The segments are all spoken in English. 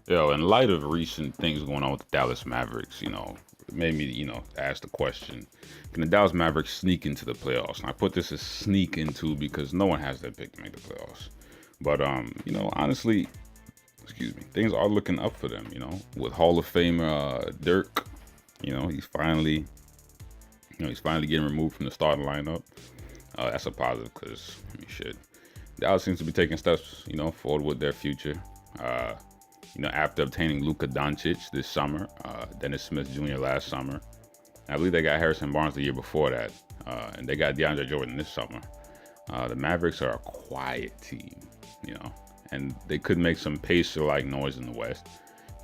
Yo, in light of recent things going on with the Dallas Mavericks, it made me, ask the question: can the Dallas Mavericks sneak into the playoffs? And I put this as sneak into because no one has that pick to make the playoffs. But honestly, excuse me, things are looking up for them. With Hall of Famer Dirk, he's finally getting removed from the starting lineup. That's a positive because shit, Dallas seems to be taking steps, forward with their future. Uh, after obtaining Luka Doncic this summer, Dennis Smith Jr. last summer. I believe they got Harrison Barnes the year before that, and they got DeAndre Jordan this summer. The Mavericks are a quiet team, and they could make some Pacer-like noise in the West.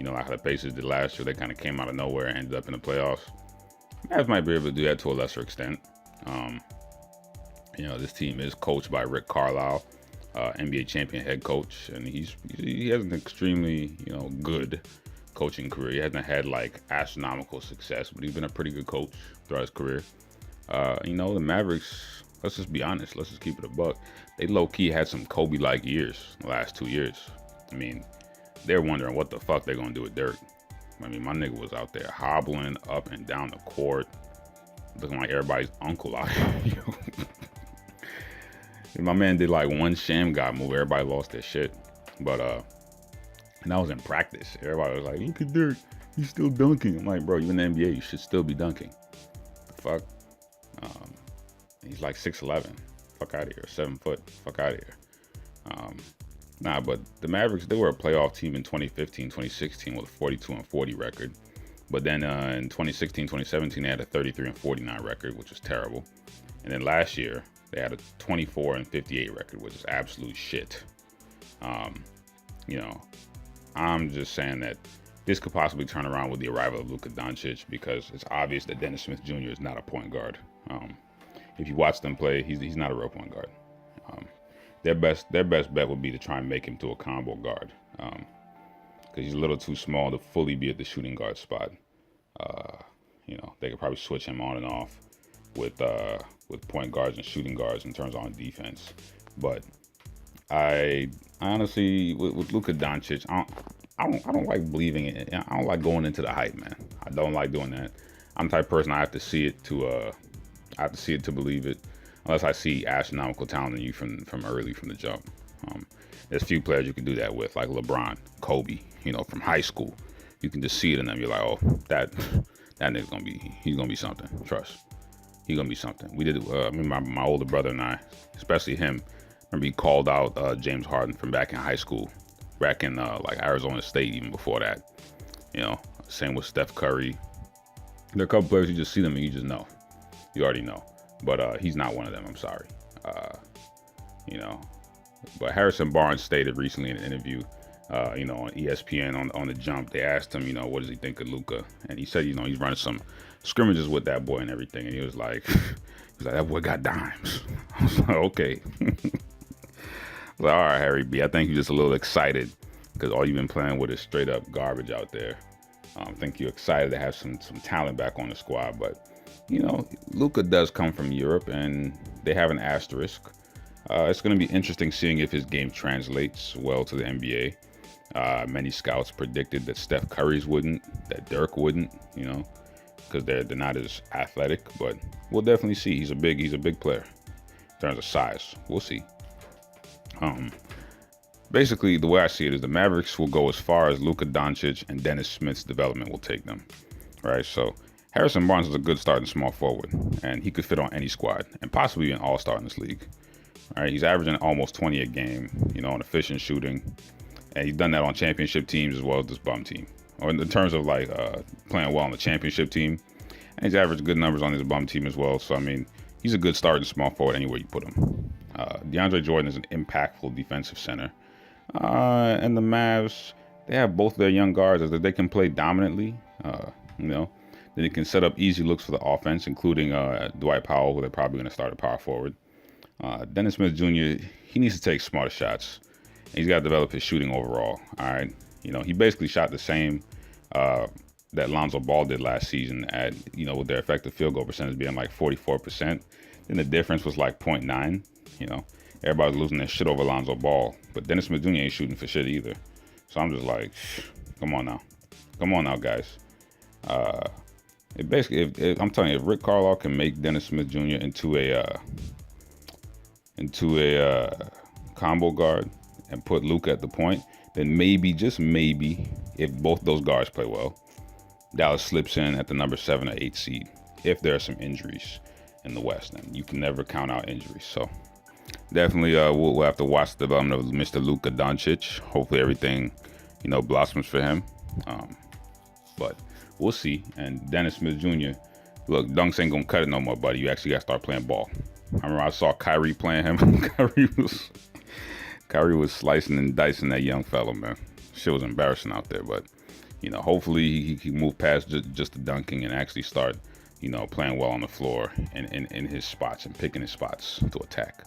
Like how the Pacers did last year. They kind of came out of nowhere and ended up in the playoffs. Mavs might be able to do that to a lesser extent. Um, this team is coached by Rick Carlisle, NBA champion head coach, and he has an extremely good coaching career. He hasn't had like astronomical success, but he's been a pretty good coach throughout his career. The Mavericks. Let's just be honest. Let's just keep it a buck. They low key had some Kobe-like years the last 2 years. I mean, they're wondering what the fuck they're gonna do with Dirk. I mean, my nigga was out there hobbling up and down the court, looking like everybody's uncle out here. My man did like one sham god move. Everybody lost their shit. But and I was in practice. Everybody was like, "Look at Dirk, he's still dunking." I'm like, "Bro, you in the NBA, you should still be dunking." The fuck. Um, he's like 6'11". Fuck out of here. 7 foot. Fuck out of here. Um, but the Mavericks, they were a playoff team in 2015, 2016 with a 42-40 record. But then in 2016, 2017, they had a 33-49 record, which was terrible. And then last year, they had a 24-58 record, which is absolute shit. Um, you know, I'm just saying that this could possibly turn around with the arrival of Luka Doncic because it's obvious that Dennis Smith Jr. is not a point guard. If you watch them play, he's not a real point guard. Um, their best bet would be to try and make him to a combo guard because he's a little too small to fully be at the shooting guard spot. Uh, they could probably switch him on and off with point guards and shooting guards in terms of on defense. But I honestly, with Luka Doncic, I don't like believing it. I don't like going into the hype, man. I don't like doing that. I'm the type of person I have to see it to believe it. Unless I see astronomical talent in you from the jump. There's few players you can do that with, like LeBron, Kobe, from high school. You can just see it in them. You're like, oh, that nigga's he's gonna be something. Trust, he's gonna be something. We did. I mean, my older brother and I, especially him. Remember he called out James Harden from back in high school, back in like Arizona State, even before that. Same with Steph Curry. There are a couple players you just see them and you just know. You already know. But he's not one of them. I'm sorry. Uh, you know. But Harrison Barnes stated recently in an interview, on ESPN on the jump, they asked him, what does he think of Luka? And he said, he's running some scrimmages with that boy and everything. And he was like, that boy got dimes. I was like, okay. All right, Harry B. I think you're just a little excited because all you've been playing with is straight up garbage out there. I think you're excited to have some talent back on the squad, but Luka does come from Europe, and they have an asterisk. It's going to be interesting seeing if his game translates well to the NBA. Many scouts predicted that Steph Curry's wouldn't, that Dirk wouldn't, because they're not as athletic. But we'll definitely see. He's a big player in terms of size. We'll see. Basically, the way I see it is the Mavericks will go as far as Luka Doncic and Dennis Smith's development will take them. Right, so Harrison Barnes is a good starting small forward, and he could fit on any squad and possibly be an all-star in this league. All right, he's averaging almost 20 a game, on efficient shooting, and he's done that on championship teams as well as this bum team. Or in terms of like playing well on the championship team, and he's averaged good numbers on his bum team as well. So I mean, he's a good starting small forward anywhere you put him. DeAndre Jordan is an impactful defensive center, and the Mavs, they have both their young guards that they can play dominantly. Then they can set up easy looks for the offense, including Dwight Powell, who they're probably going to start at power forward. Dennis Smith Jr., he needs to take smarter shots. He's got to develop his shooting overall. All right. He basically shot the same that Lonzo Ball did last season at, with their effective field goal percentage being like 44%. Then the difference was like 0.9. Everybody's losing their shit over Lonzo Ball. But Dennis Smith Jr. ain't shooting for shit either. So I'm just like, Come on now. Come on now, guys. It basically, I'm telling you, if Rick Carlisle can make Dennis Smith Jr. into a combo guard and put Luka at the point, then maybe, just maybe, if both those guards play well, Dallas slips in at the number 7 or 8 seed. If there are some injuries in the West, then you can never count out injuries. So definitely, we'll have to watch the development of Mr. Luka Doncic. Hopefully, everything blossoms for him. But we'll see. And Dennis Smith Jr., look, dunks ain't gonna cut it no more, buddy. You actually gotta start playing ball. I remember I saw Kyrie playing him. Kyrie was slicing and dicing that young fella, man. Shit was embarrassing out there, but hopefully he can move past just the dunking and actually start, playing well on the floor and in his spots and picking his spots to attack.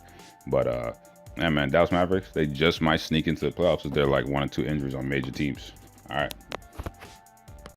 But yeah, man, Dallas Mavericks, they just might sneak into the playoffs if they're like 1 or 2 injuries on major teams. All right.